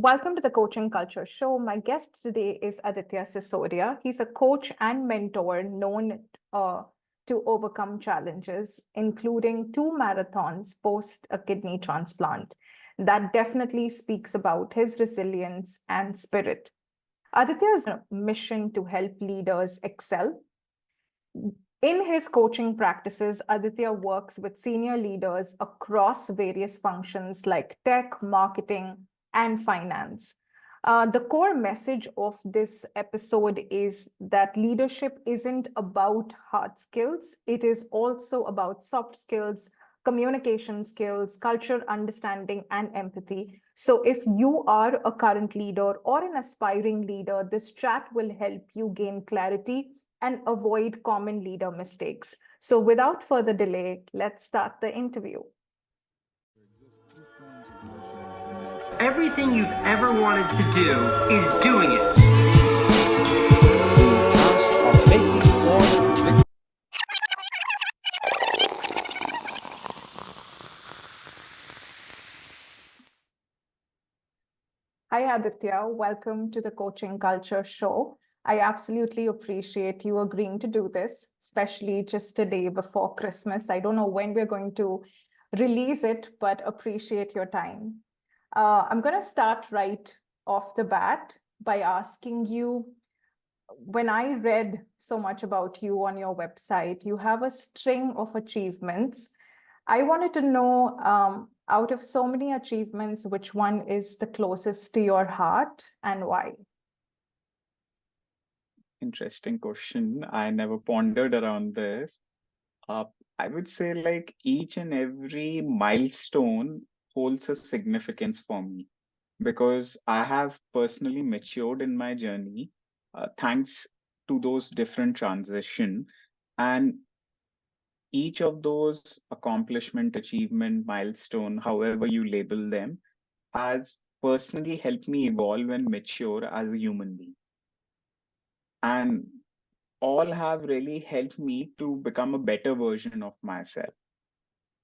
Welcome to the Coaching Culture Show. My guest today is Aditya Sisodia. He's a coach and mentor known to overcome challenges, including 2 marathons post a kidney transplant. That definitely speaks about his resilience and spirit. Aditya's mission to help leaders excel. In his coaching practices, Aditya works with senior leaders across various functions like tech, marketing, and finance. The core message of this episode is that leadership isn't about hard skills, it is also about soft skills, communication skills, culture understanding, and empathy. So, if you are a current leader or an aspiring leader, this chat will help you gain clarity and avoid common leader mistakes. So, without further delay, let's start the interview. Everything you've ever wanted to do is doing it. The task of making more. Hi, Aditya. Welcome to the Coaching Culture Show. I absolutely appreciate you agreeing to do this, especially just a day before Christmas. I don't know when we're going to release it, but appreciate your time. I'm going to start right off the bat by asking you, when I read so much about you on your website, you have a string of achievements. I wanted to know, out of so many achievements, which one is the closest to your heart and why? Interesting question. I never pondered around this. Uh, I would say like each and every milestone holds a significance for me because I have personally matured in my journey, thanks to those different transition, and each of those accomplishment, achievement, milestone, however you label them, has personally helped me evolve and mature as a human being. And all have really helped me to become a better version of myself.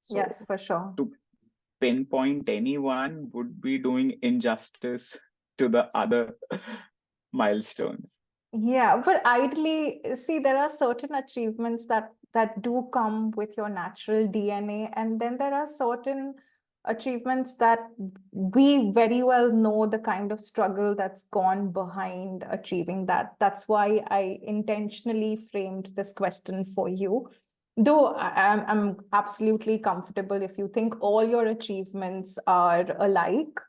So Yes, for sure. to pinpoint anyone would be doing injustice to the other milestones. Yeah, but ideally, see, there are certain achievements that do come with your natural DNA, and then there are certain achievements that we very well know the kind of struggle that's gone behind achieving that. That's why I intentionally framed this question for you. Though I'm absolutely comfortable if you think all your achievements are alike,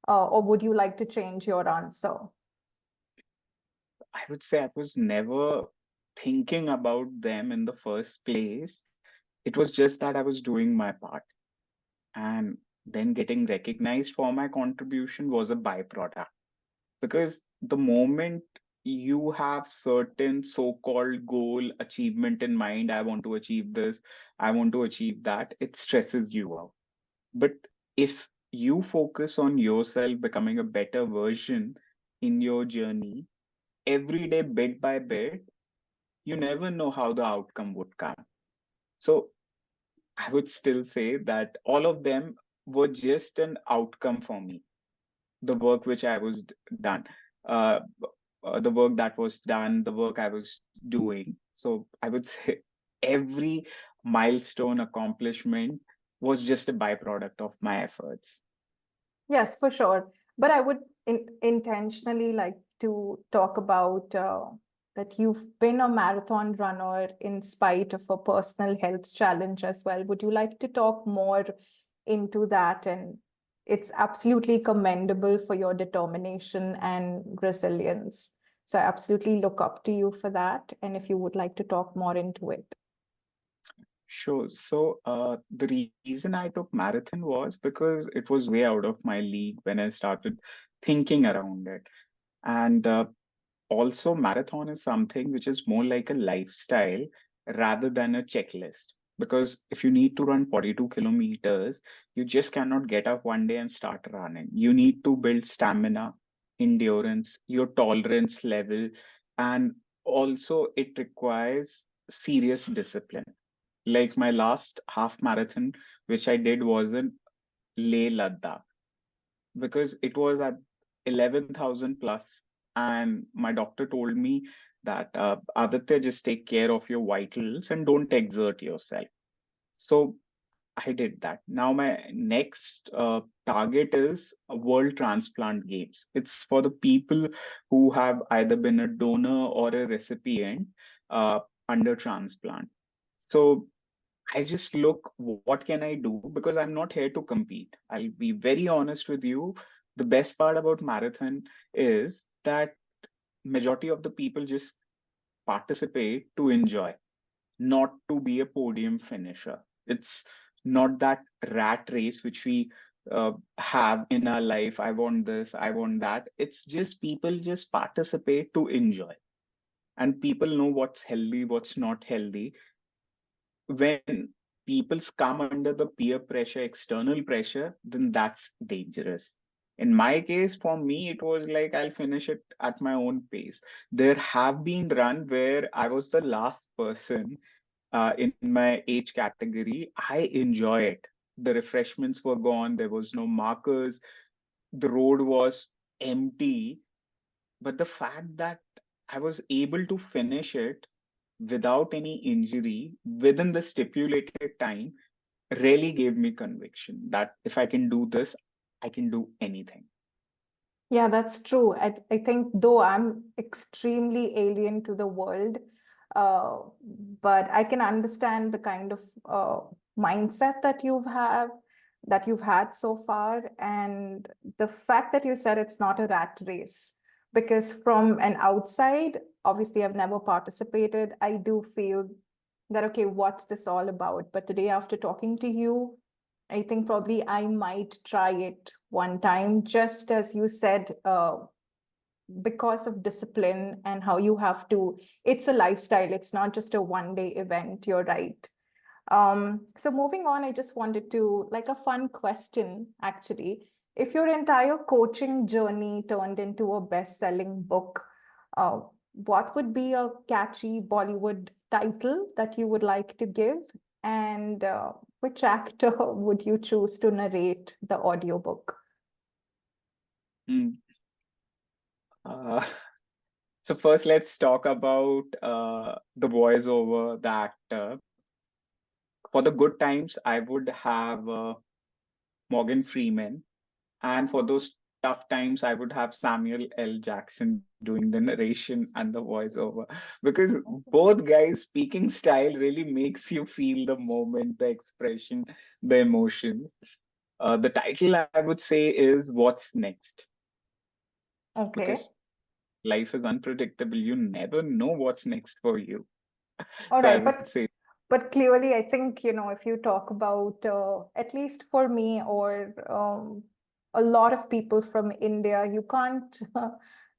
or would you like to change your answer? I would say I was never thinking about them in the first place. It was just that I was doing my part. And then getting recognized for my contribution was a byproduct. Because the moment you have certain so-called goal achievement in mind, I want to achieve this, I want to achieve that, it stresses you out. But if you focus on yourself becoming a better version in your journey, every day, bit by bit, you never know how the outcome would come. So I would still say that all of them were just an outcome for me. The work which I was done, uh, the work that was done, the work I was doing. So I would say every milestone accomplishment was just a byproduct of my efforts. Yes, for sure. But I would intentionally like to talk about that you've been a marathon runner in spite of a personal health challenge as well. Would you like to talk more into that? And it's absolutely commendable for your determination and resilience. So I absolutely look up to you for that. And if you would like to talk more into it. Sure. So the reason I took marathon was because it was way out of my league when I started thinking around it. And also, marathon is something which is more like a lifestyle rather than a checklist. Because if you need to run 42 kilometers, you just cannot get up one day and start running. You need to build stamina, endurance, your tolerance level, and also it requires serious discipline. Like my last half marathon, which I did was in Leh Ladakh, because 11,000 plus. And my doctor told me that, Aditya, just take care of your vitals and don't exert yourself. So I did that. Now my next target is World Transplant Games. It's for the people who have either been a donor or a recipient uh, under transplant. So I just look, what can I do? Because I'm not here to compete. I'll be very honest with you. The best part about marathon is that majority of the people just participate to enjoy, not to be a podium finisher. It's not that rat race which we have in our life. I want this, I want that. It's just people just participate to enjoy. And people know what's healthy, what's not healthy. When people come under the peer pressure, external pressure, then that's dangerous. In my case, for me, it was like I'll finish it at my own pace. There have been run where I was the last person in my age category. I enjoy it. The refreshments were gone. There was no markers. The road was empty. But the fact that I was able to finish it without any injury within the stipulated time really gave me conviction that if I can do this, I can do anything. Yeah, that's true. I think though I'm extremely alien to the world, uh, but I can understand the kind of mindset that you've had so far, and the fact that you said it's not a rat race. Because from an outside, obviously I've never participated, I do feel that, okay, what's this all about? But today, after talking to you, I think probably I might try it one time, just as you said, because of discipline and how you have to, it's a lifestyle, it's not just a one-day event, you're right. So moving on, I just wanted to, like a fun question, actually. If your entire coaching journey turned into a best-selling book, uh, what would be a catchy Bollywood title that you would like to give? And which actor would you choose to narrate the audiobook? Mm. Uh, so first, let's talk about the voiceover, the actor. For the good times, I would have Morgan Freeman, and for those tough times, I would have Samuel L. Jackson doing the narration and the voiceover, because both guys' speaking style really makes you feel the moment, the expression, the emotions. The title I would say is "What's Next," Okay. because life is unpredictable. You never know what's next for you. All So I right, would say, but clearly, I think, if you talk about, at least for me or a lot of people from India, you can't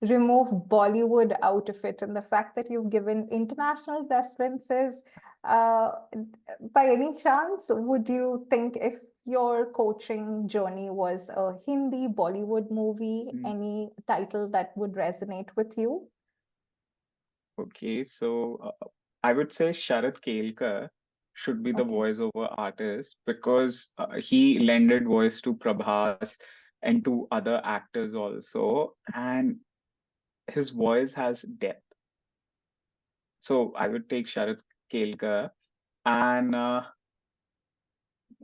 remove Bollywood out of it. And the fact that you've given international references, uh, by any chance, would you think if your coaching journey was a Hindi Bollywood movie, mm, any title that would resonate with you? okay, so I would say Sharat Kelkar should be the Okay. voiceover artist, because he lended voice to Prabhas and to other actors also, and his voice has depth. So I would take Sharat Kelkar, and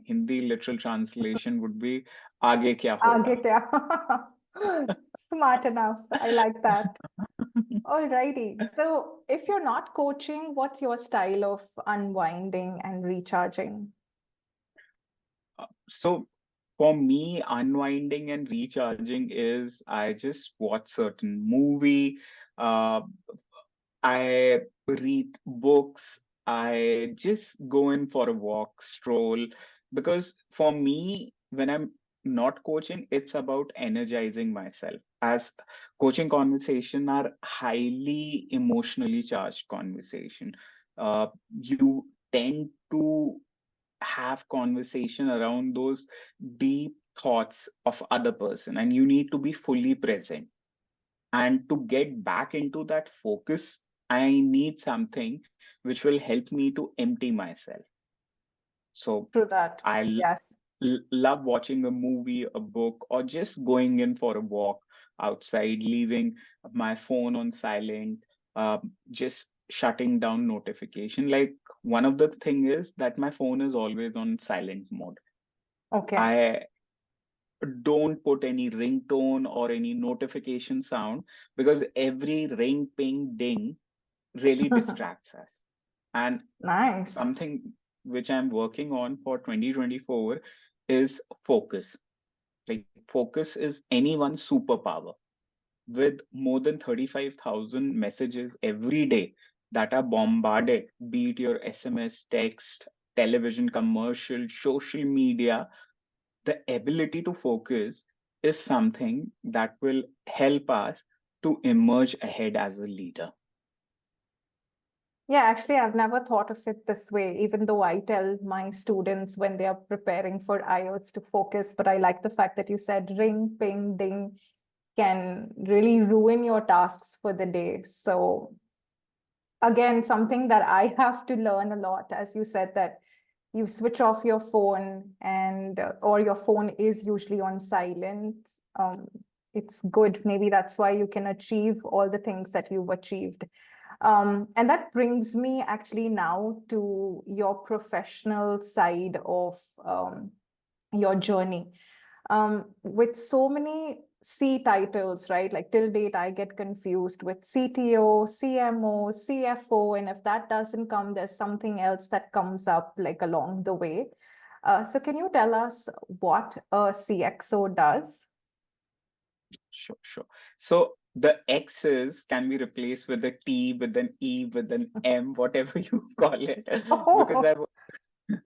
Hindi literal translation would be "Aage kya hoga." Aditya. Smart enough. I like that. Alrighty. So if you're not coaching, what's your style of unwinding and recharging? So for me, unwinding and recharging is I just watch certain movie, uh, I read books, I just go in for a walk, stroll, because for me, when I'm not coaching, it's about energizing myself. As coaching conversation are highly emotionally charged conversation. You tend to have conversation around those deep thoughts of other person, and you need to be fully present. And to get back into that focus, I need something which will help me to empty myself. So True that. I Yes. love watching a movie, a book, or just going in for a walk, outside, leaving my phone on silent, just shutting down notification. Like one of the thing is that my phone is always on silent mode. Okay. I don't put any ringtone or any notification sound because every ring, ping, ding really distracts us. And Nice. something which I'm working on for 2024 is focus. Like focus is anyone's superpower. With more than 35,000 messages every day that are bombarded, be it your SMS, text, television, commercial, social media, the ability to focus is something that will help us to emerge ahead as a leader. Yeah, actually, I've never thought of it this way, even though I tell my students when they are preparing for IELTS to focus. But I like the fact that you said ring, ping, ding can really ruin your tasks for the day. So again, something that I have to learn a lot, as you said, that you switch off your phone and or your phone is usually on silent. Um, it's good. Maybe that's why you can achieve all the things that you've achieved. And that brings me actually now to your professional side of your journey. With so many C titles, right? Like till date, I get confused with CTO, CMO, CFO, and if that doesn't come, there's something else that comes up like along the way. So can you tell us what a CXO does? Sure, sure. So the X's can be replaced with a T, with an E, with an M, whatever you call it, because Oh,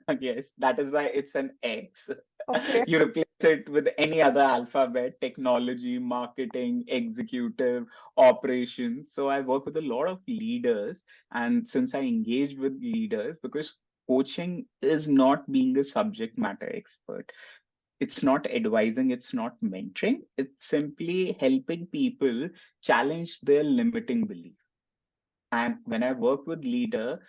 I've yes, that is why it's an X. okay. You replace it with any other alphabet, technology, marketing, executive, operations. So I work with a lot of leaders. And since I engage with leaders, because coaching is not being a subject matter expert, it's not advising, it's not mentoring, it's simply helping people challenge their limiting belief. And when I work with leader,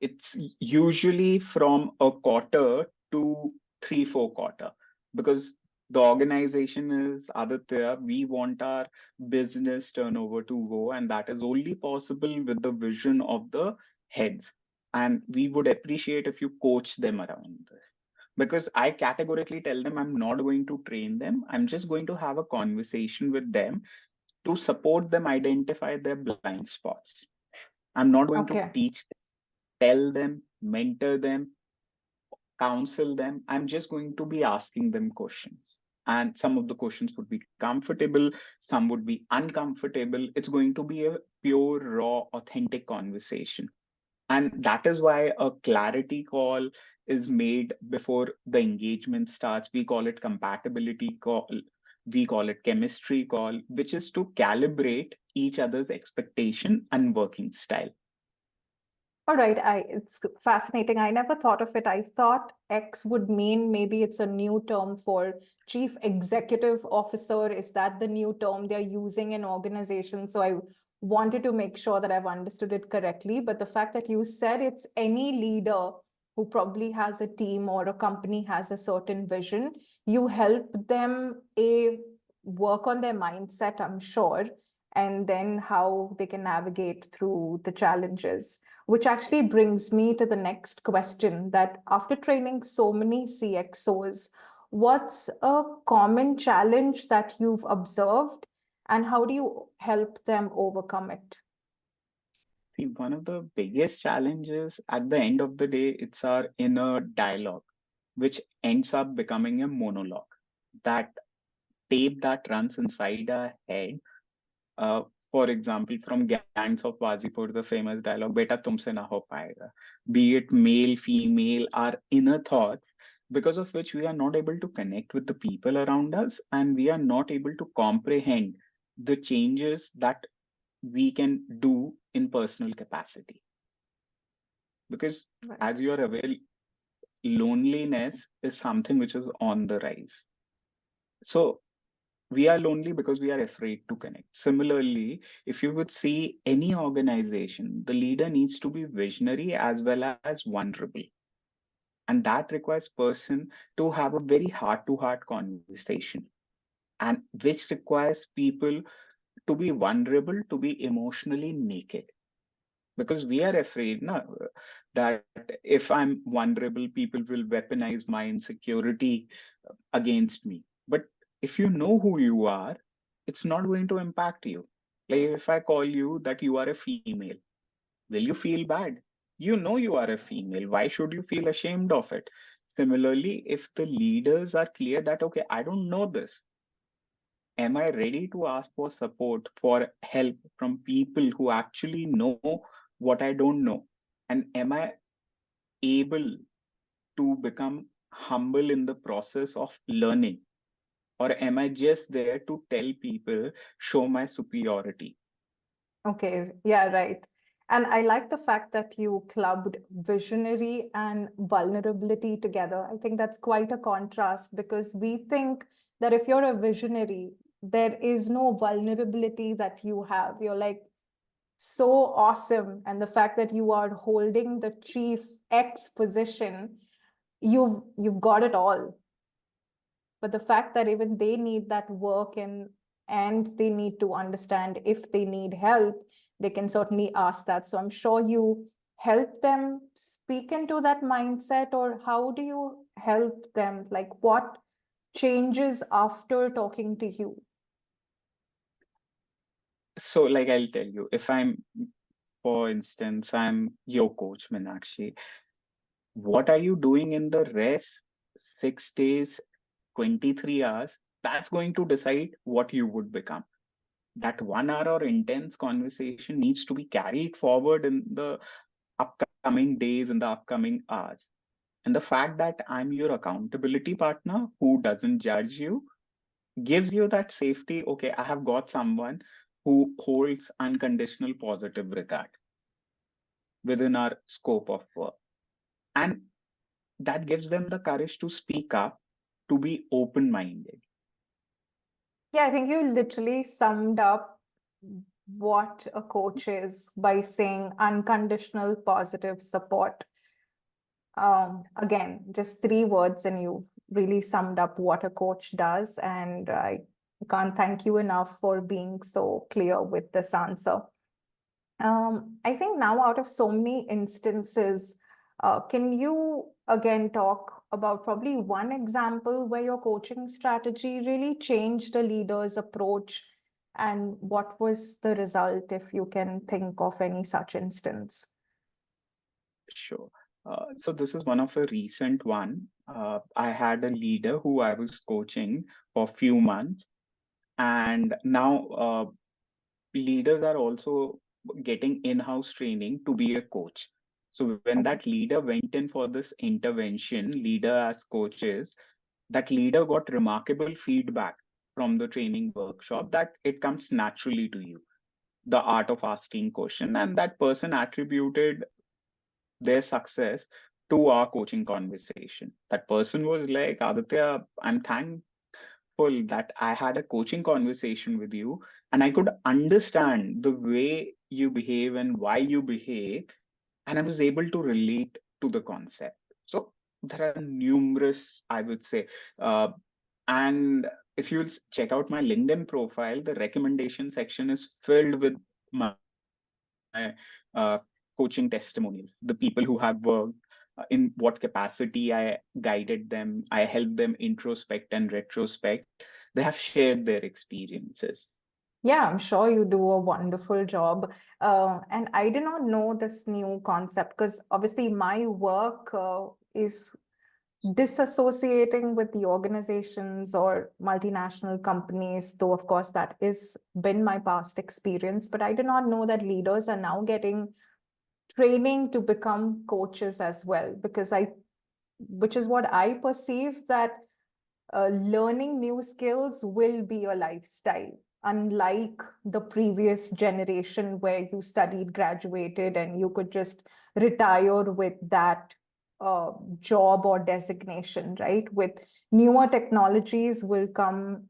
it's usually from a quarter to 3-4 quarter, because the organization is Aditya. We want our business turnover to go, and that is only possible with the vision of the heads. And we would appreciate if you coach them around this. Because I categorically tell them I'm not going to train them. I'm just going to have a conversation with them to support them identify their blind spots. I'm not going to Okay. teach them, tell them, mentor them, counsel them. I'm just going to be asking them questions. And some of the questions would be comfortable, some would be uncomfortable. It's going to be a pure, raw, authentic conversation. And that is why a clarity call is made before the engagement starts. We call it compatibility call. We call it chemistry call, which is to calibrate each other's expectation and working style. All right, it's fascinating. I never thought of it. I thought X would mean maybe it's a new term for chief executive officer. Is that the new term they're using in organizations? So I wanted to make sure that I've understood it correctly. But the fact that you said it's any leader who probably has a team or a company has a certain vision, you help them work on their mindset, I'm sure, and then how they can navigate through the challenges. Which actually brings me to the next question, that after training so many CXOs, what's a common challenge that you've observed and how do you help them overcome it? See, one of the biggest challenges at the end of the day, it's our inner dialogue, which ends up becoming a monologue. That tape that runs inside our head. Uh, for example, from Gangs of Wazipur, the famous dialogue, Beta Tumse na ho payega. Be it male, female, our inner thoughts, because of which we are not able to connect with the people around us and we are not able to comprehend the changes that we can do in personal capacity. Because Right. as you are aware, loneliness is something which is on the rise. So we are lonely because we are afraid to connect. Similarly, if you would see any organization, the leader needs to be visionary as well as vulnerable. And that requires person to have a very heart to heart conversation. and which requires people to be vulnerable, to be emotionally naked. Because we are afraid that if I'm vulnerable, people will weaponize my insecurity against me. But if you know who you are, it's not going to impact you. Like if I call you that you are a female, will you feel bad? You know you are a female. Why should you feel ashamed of it? Similarly, if the leaders are clear that, okay, I don't know this, am I ready to ask for support, for help from people who actually know what I don't know? And am I able to become humble in the process of learning? Or am I just there to tell people, show my superiority? Okay, yeah, right. And I like the fact that you clubbed visionary and vulnerability together. I think that's quite a contrast because we think that if you're a visionary, there is no vulnerability that you have. You're like so awesome. And the fact that you are holding the chief X position, you've got it all. But the fact that even they need that work and they need to understand if they need help, they can certainly ask that. So I'm sure you help them speak into that mindset, or how do you help them? Like what changes after talking to you? So, like I'll tell you, if I'm, for instance, I'm your coach, Meenakshi, what are you doing in the rest 6 days, 23 hours? That's going to decide what you would become. That 1 hour or intense conversation needs to be carried forward in the upcoming days, in the upcoming hours. And the fact that I'm your accountability partner who doesn't judge you gives you that safety. Okay, I have got someone who holds unconditional positive regard within our scope of work. And that gives them the courage to speak up, to be open minded. Yeah, I think you literally summed up what a coach is by saying unconditional positive support. Again, just 3 words, and you've really summed up what a coach does. And I can't thank you enough for being so clear with this answer. I think now, out of so many instances, can you again talk about probably one example where your coaching strategy really changed a leader's approach, and what was the result, if you can think of any such instance? Sure. So this is one of a recent one. I had a leader who I was coaching for a few months, and now leaders are also getting in-house training to be a coach. So when Okay. that leader went in for this intervention, leader as coaches, that leader got remarkable feedback from the training workshop that it comes naturally to you, the art of asking question, and that person attributed their success to our coaching conversation. That person was like, Aditya, I'm thankful that I had a coaching conversation with you and I could understand the way you behave and why you behave, and I was able to relate to the concept. So there are numerous, I would say, and if you'll check out my LinkedIn profile, the recommendation section is filled with my coaching testimonials, the people who have worked, in what capacity I guided them, I helped them introspect and retrospect. They have shared their experiences. Yeah, I'm sure you do a wonderful job. And I did not know this new concept because obviously my work is disassociating with the organizations or multinational companies, though of course that is been my past experience. But I did not know that leaders are now getting training to become coaches as well, because which is what I perceive, that learning new skills will be a lifestyle, unlike the previous generation where you studied, graduated, and you could just retire with that job or designation, right? With newer technologies will come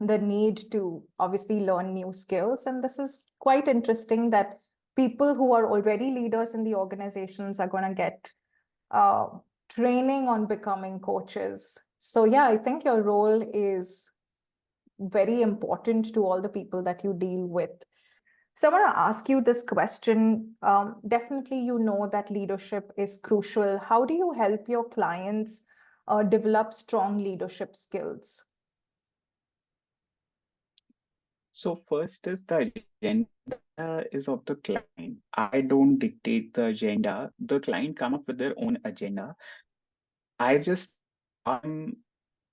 the need to obviously learn new skills. And this is quite interesting that people who are already leaders in the organizations are going to get uh, training on becoming coaches. So yeah, I think your role is very important to all the people that you deal with. So I want to ask you this question. Definitely, you know that leadership is crucial. How do you help your clients develop strong leadership skills? So first is the agenda is of the client. I don't dictate the agenda. The client come up with their own agenda. I just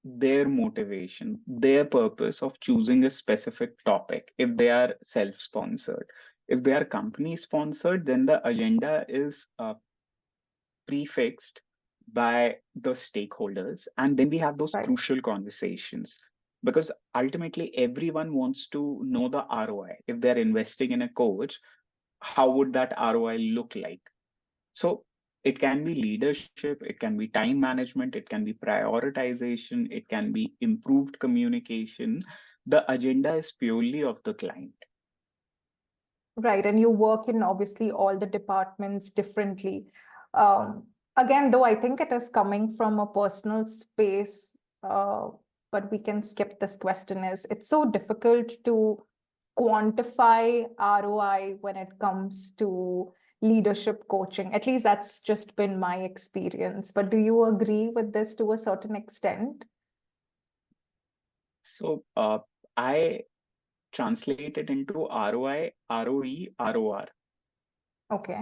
their motivation, their purpose of choosing a specific topic if they are self-sponsored. If they are company sponsored, then the agenda is prefixed by the stakeholders. And then we have those Right. crucial conversations because ultimately everyone wants to know the ROI. If they're investing in a coach, how would that ROI look like? So it can be leadership, it can be time management, it can be prioritization, it can be improved communication. The agenda is purely of the client. Right. And you work in obviously all the departments differently. Again, though, I think it is coming from a personal space, but we can skip this question. It's so difficult to quantify ROI when it comes to leadership coaching. At least that's just been my experience. But do you agree with this to a certain extent? So I translate it into ROI, ROE, ROR. Okay.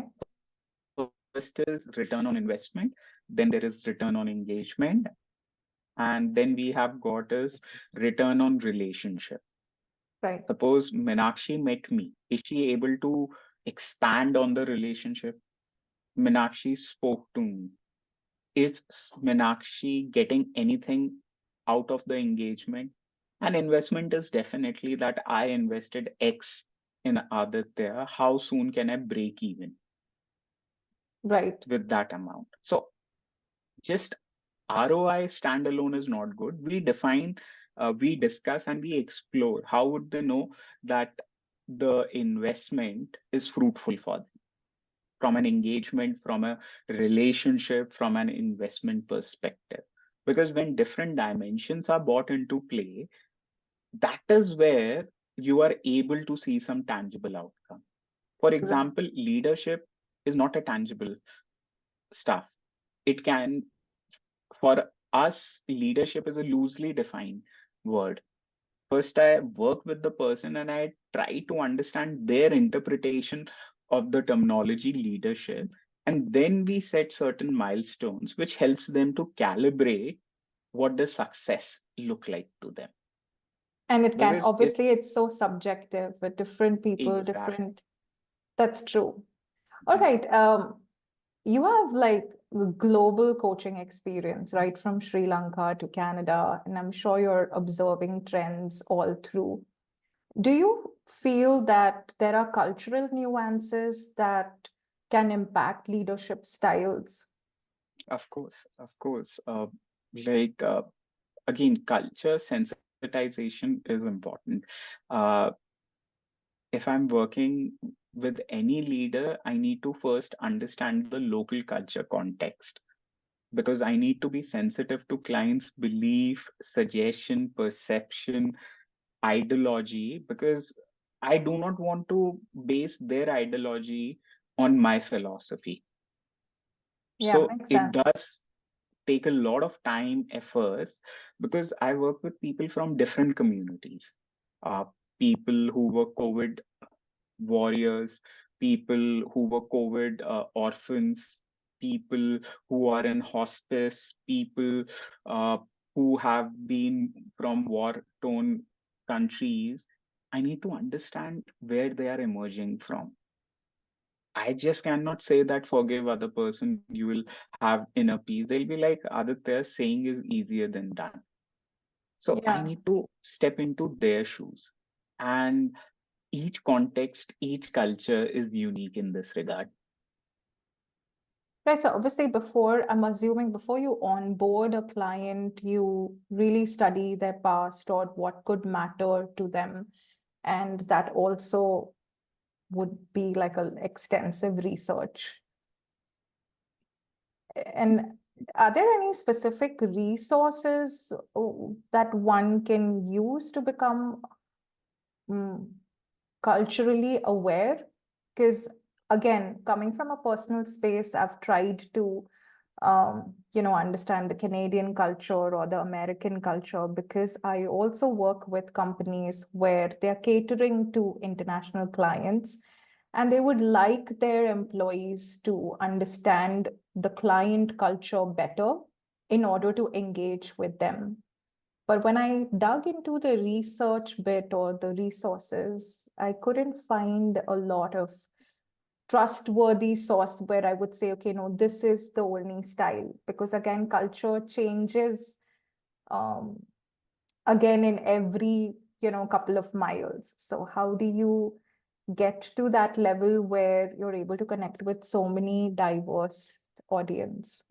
First is return on investment, then there is return on engagement, and then we have got is return on relationship. Right. Suppose Meenakshi met me. Is she able to expand on the relationship? Meenakshi spoke to me. Is Meenakshi getting anything out of the engagement? An investment is definitely that I invested X in Aditya. How soon can I break even Right. with that amount? So just ROI standalone is not good. We define, we discuss, and we explore. How would they know that the investment is fruitful for them from an engagement, from a relationship, from an investment perspective? Because when different dimensions are brought into play, that is where you are able to see some tangible outcome. For Right. example, leadership is not a tangible stuff. It can, for us, leadership is a loosely defined word. First, I work with the person and I try to understand their interpretation of the terminology leadership. And then we set certain milestones, which helps them to calibrate what does success look like to them. And it can, Because it obviously, it's so subjective with different people, exactly. different. That's true. All right. You have like global coaching experience, right? From Sri Lanka to Canada, and I'm sure you're observing trends all through. Do you feel that there are cultural nuances that can impact leadership styles? Of course, of course. Like again, culture sensitization is important. Uh, if I'm working with any leader, I need to first understand the local culture context because I need to be sensitive to clients' belief, suggestion, perception, ideology, because I do not want to base their ideology on my philosophy. Yeah, So makes it sense. does take a lot of time, efforts, because I work with people from different communities. Uh, People who were COVID warriors, people who were COVID orphans, people who are in hospice, people uh, who have been from war-torn countries. I need to understand where they are emerging from. I just cannot say that forgive other person, you will have inner peace. They'll be like, Aditya, saying is easier than done. So I Yeah. need to step into their shoes. And each context, each culture is unique in this regard. Right. So obviously I'm assuming before you onboard a client, you really study their past or what could matter to them. And that also would be like an extensive research. And Are there any specific resources that one can use to become culturally aware? Because again, coming from a personal space, I've tried to understand the Canadian culture or the American culture, because I also work with companies where they're catering to international clients and they would like their employees to understand the client culture better in order to engage with them. But when I dug into the research bit or the resources, I couldn't find a lot of trustworthy source where I would say, okay, no, this is the only style. Because again, culture changes um, again in every, couple of miles. So how do you get to that level where you're able to connect with so many diverse audience?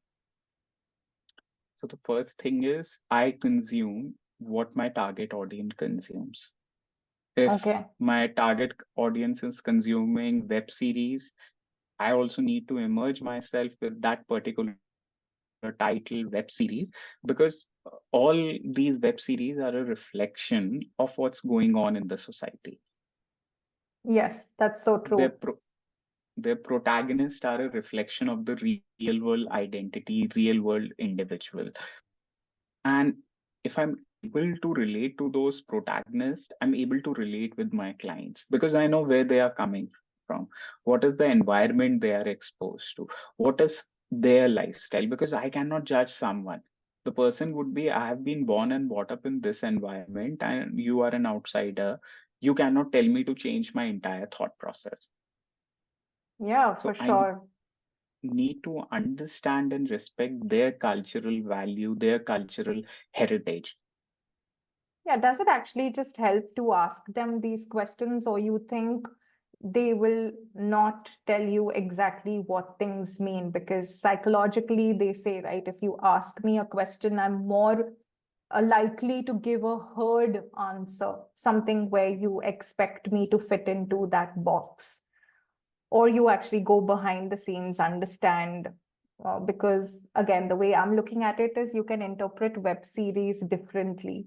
So the first thing is I consume what my target audience consumes. If Okay. my target audience is consuming web series, I also need to immerse myself with that particular title web series, because all these web series are a reflection of what's going on in the society. Yes, that's so Their true. their protagonists are a reflection of the real world identity, real world individual. And if I'm able to relate to those protagonists, I'm able to relate with my clients because I know where they are coming from. What is the environment they are exposed to? What is their lifestyle? Because I cannot judge someone. The person would be, I have been born and brought up in this environment, and you are an outsider. You cannot tell me to change my entire thought process. Yeah, for So I sure. need to understand and respect their cultural value, their cultural heritage. Yeah, does it actually just help to ask them these questions, or you think they will not tell you exactly what things mean? Because psychologically, they say, right, if you ask me a question, I'm more likely to give a herd answer, something where you expect me to fit into that box, or you actually go behind the scenes, understand. Because again, the way I'm looking at it is you can interpret web series differently.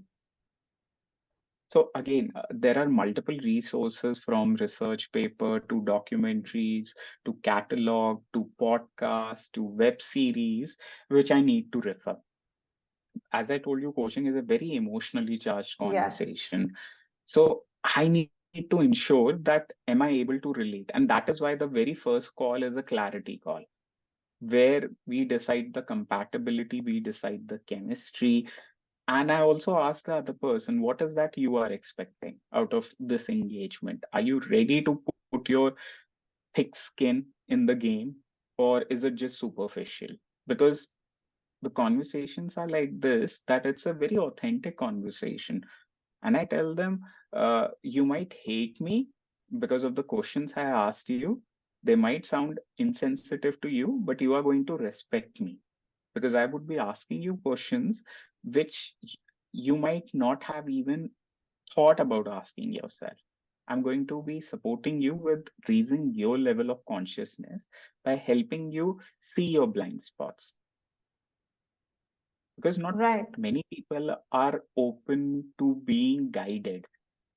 So again, there are multiple resources from research paper to documentaries to catalog to podcast to web series, which I need to refer. As I told you, coaching is a very emotionally charged Yes. conversation. So I need to ensure that am I able to relate? And that is why the very first call is a clarity call where we decide the compatibility, we decide the chemistry, and I also ask the other person, what is that you are expecting out of this engagement? Are you ready to put your thick skin in the game, or is it just superficial? Because the conversations are like this, that it's a very authentic conversation. And I tell them, you might hate me because of the questions I asked you. They might sound insensitive to you, but you are going to respect me because I would be asking you questions which you might not have even thought about asking yourself. I'm going to be supporting you with raising your level of consciousness by helping you see your blind spots. Because not Right. many people are open to being guided,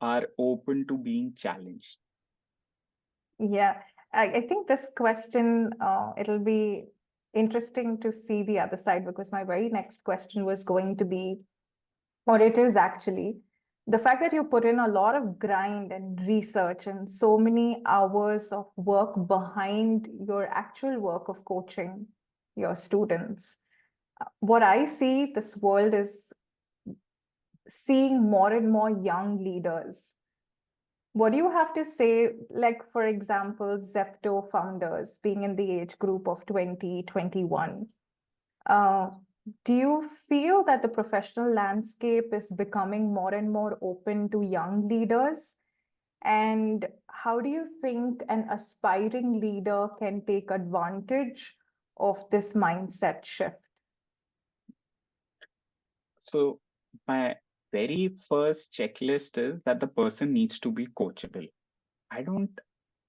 are open to being challenged. Yeah. I think this question, it'll be interesting to see the other side, because my very next question was going to be, or it is actually, the fact that you put in a lot of grind and research and so many hours of work behind your actual work of coaching your students. What I see, this world is seeing more and more young leaders. What do you have to say, like, for example, Zepto founders being in the age group of 20, 21? Uh, do you feel that the professional landscape is becoming more and more open to young leaders? And how do you think an aspiring leader can take advantage of this mindset shift? So, my very first checklist is that the person needs to be coachable. I don't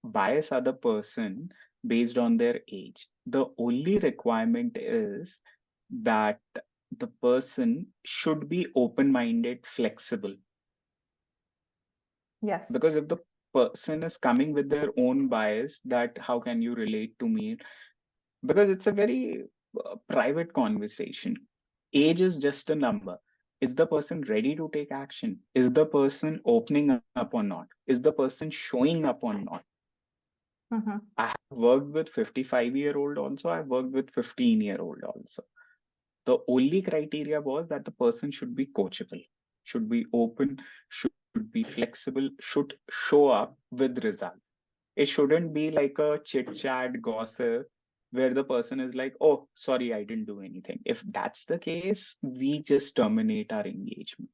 bias other person based on their age. The only requirement is that the person should be open-minded, flexible. Yes. Because if the person is coming with their own bias, that how can you relate to me? Because it's a very private conversation. Age is just a number. Is the person ready to take action? Is the person opening up or not? Is the person showing up or not? Mhm. I have worked with 55-year-old also. I've worked with 15-year-old also. The only criteria was that the person should be coachable, should be open, should be flexible, should show up with results. It shouldn't be like a chit chat gossip where the person is like, oh, sorry, I didn't do anything. If that's the case, we just terminate our engagement.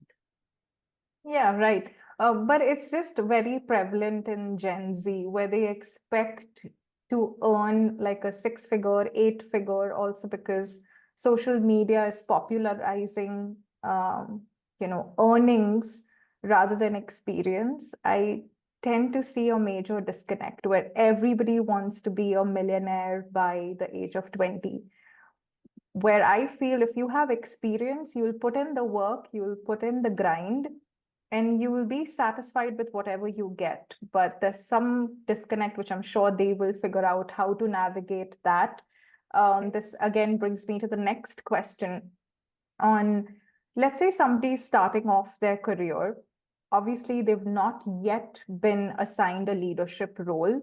Yeah, right. But it's just very prevalent in Gen Z where they expect to earn like a six-figure, eight-figure, also because social media is popularizing, earnings rather than experience. I tend to see a major disconnect where everybody wants to be a millionaire by the age of 20. Where I feel if you have experience, you'll put in the work, you'll put in the grind, and you will be satisfied with whatever you get. But there's some disconnect, which I'm sure they will figure out how to navigate that. This again brings me to the next question on, let's say somebody's starting off their career. Obviously, they've not yet been assigned a leadership role.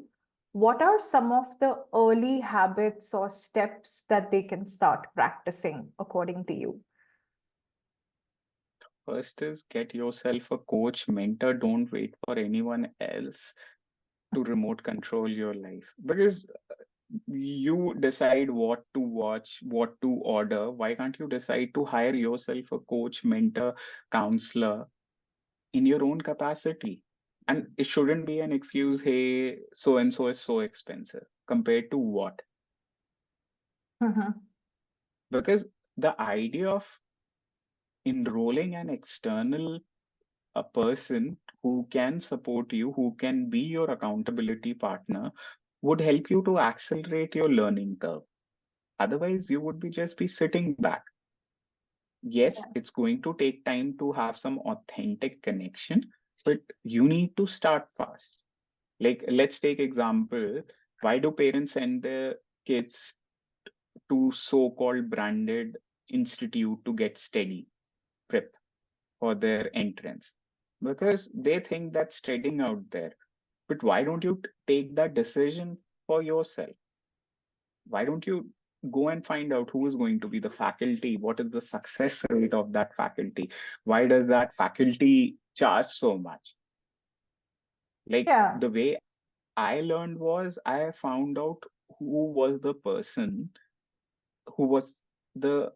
What are some of the early habits or steps that they can start practicing, according to you? First is get yourself a coach, mentor. Don't wait for anyone else to remote control your life. Because you decide what to watch, what to order. Why can't you decide to hire yourself a coach, mentor, counselor in your own capacity? And it shouldn't be an excuse, hey, so and so is so expensive. Compared to what? Mhm. Because the idea of enrolling an external a person who can support you, who can be your accountability partner, would help you to accelerate your learning curve. Otherwise, you would be just be sitting back. Yes, it's going to take time to have some authentic connection, but you need to start fast. Like, let's take example. Why do parents send their kids to so-called branded institute to get steady prep for their entrance? Because they think that's studying out there. But why don't you take that decision for yourself? Why don't you go and find out who is going to be the faculty? What is the success rate of that faculty? Why does that faculty charge so much? Like Yeah, the way I learned was I found out who was the person who was the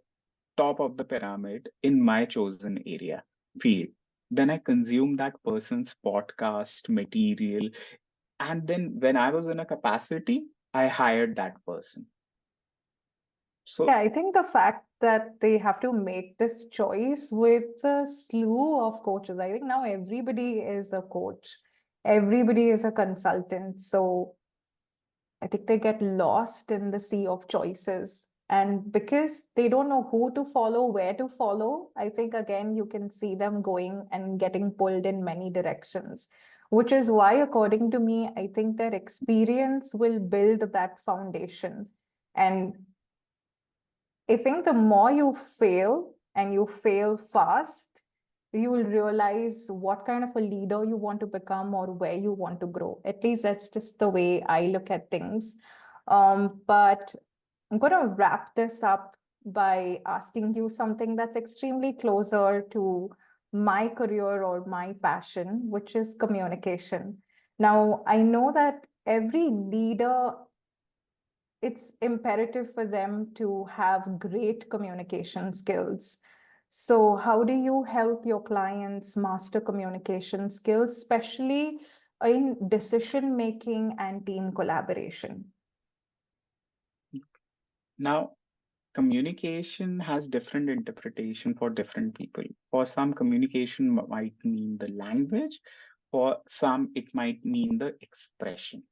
top of the pyramid in my chosen area field. Then I consumed that person's podcast material. And then when I was in a capacity, I hired that person. yeah, So I think the fact that they have to make this choice with a slew of coaches, I think now everybody is a coach, everybody is a consultant. So I think they get lost in the sea of choices. And because they don't know who to follow, where to follow, I think again, you can see them going and getting pulled in many directions, which is why, according to me, I think their experience will build that foundation. And I think the more you fail and you fail fast, you will realize what kind of a leader you want to become or where you want to grow. At least that's just the way I look at things. But I'm going to wrap this up by asking you something that's extremely closer to my career or my passion, which is communication. Now, I know that every leader, it's imperative for them to have great communication skills. So, how do you help your clients master communication skills, especially in decision making and team collaboration? now communication has different interpretation for different people. For some, communication might mean the language. For some, it might mean the expression.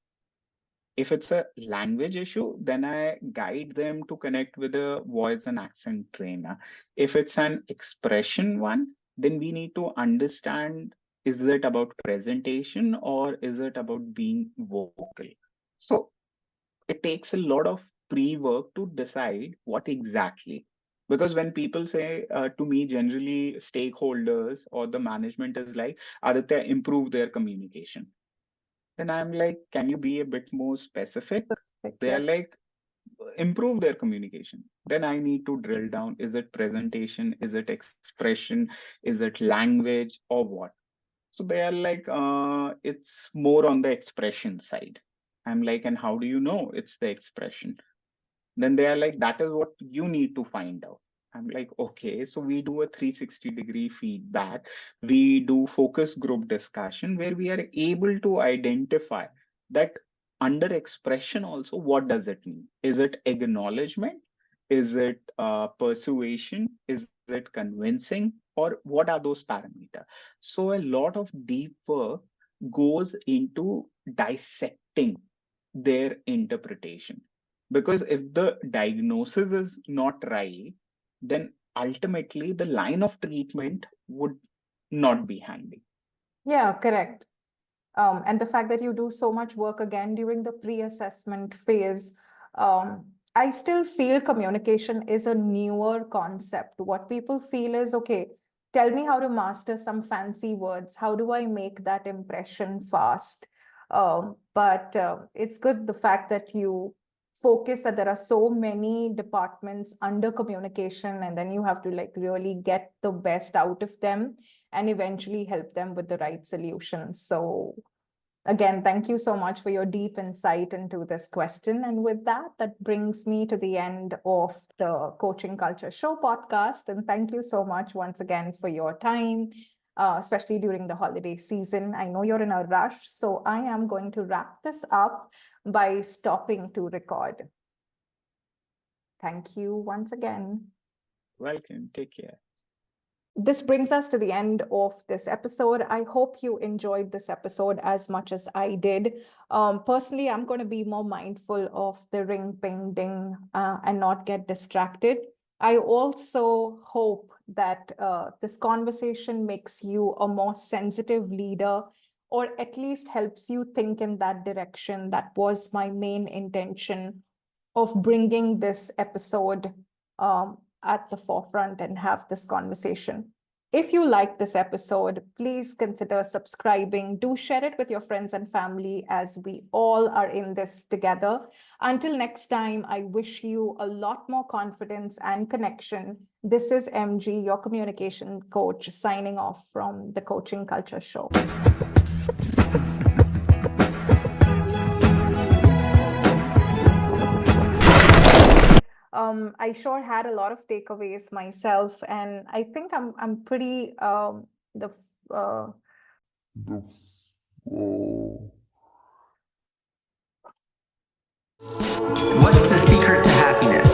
If it's a language issue, then I guide them to connect with a voice and accent trainer. If it's an expression one, then we need to understand, is it about presentation or is it about being vocal? So it takes a lot of pre-work to decide what exactly. Because when people say to me, generally stakeholders or the management is like, Aditya, improve their communication. Then I'm like, can you be a bit more specific? Specific, They are yeah. like, improve their communication. Then I need to drill down. Is it presentation? Is it expression? Is it language or what? So they are like, it's more on the expression side. I'm like, and how do you know it's the expression? Then they are like, that is what you need to find out. I'm like, okay, so we do a 360-degree feedback. We do focus group discussion where we are able to identify that under expression also, what does it mean? Is it acknowledgement? Is it persuasion? Is it convincing? Or what are those parameters? So a lot of deep work goes into dissecting their interpretation, because if the diagnosis is not right, then ultimately the line of treatment would not be handy. Yeah, correct. And the fact that you do so much work again during the pre-assessment phase, I still feel communication is a newer concept. What people feel is, okay, tell me how to master some fancy words. How do I make that impression fast? But it's good the fact that you focus that there are so many departments under communication, and then you have to like really get the best out of them and eventually help them with the right solutions. So again, thank you so much for your deep insight into this question. And with that, that brings me to the end of the Coaching Culture Show podcast. And thank you so much once again for your time, especially during the holiday season. I know you're in a rush, so I am going to wrap this up by stopping to record. Thank you once again. Welcome. Take care. This brings us to the end of this episode. I hope you enjoyed this episode as much as I did. Personally, I'm going to be more mindful of the ring, ping, ding, and not get distracted. I also hope that this conversation makes you a more sensitive leader, or at least helps you think in that direction. That was my main intention of bringing this episode at the forefront and have this conversation. If you like this episode, please consider subscribing. Do share it with your friends and family, as we all are in this together. Until next time, I wish you a lot more confidence and connection. This is MG, your communication coach, signing off from the Coaching Culture Show. I sure had a lot of takeaways myself, and I think I'm pretty the What's the secret to happiness?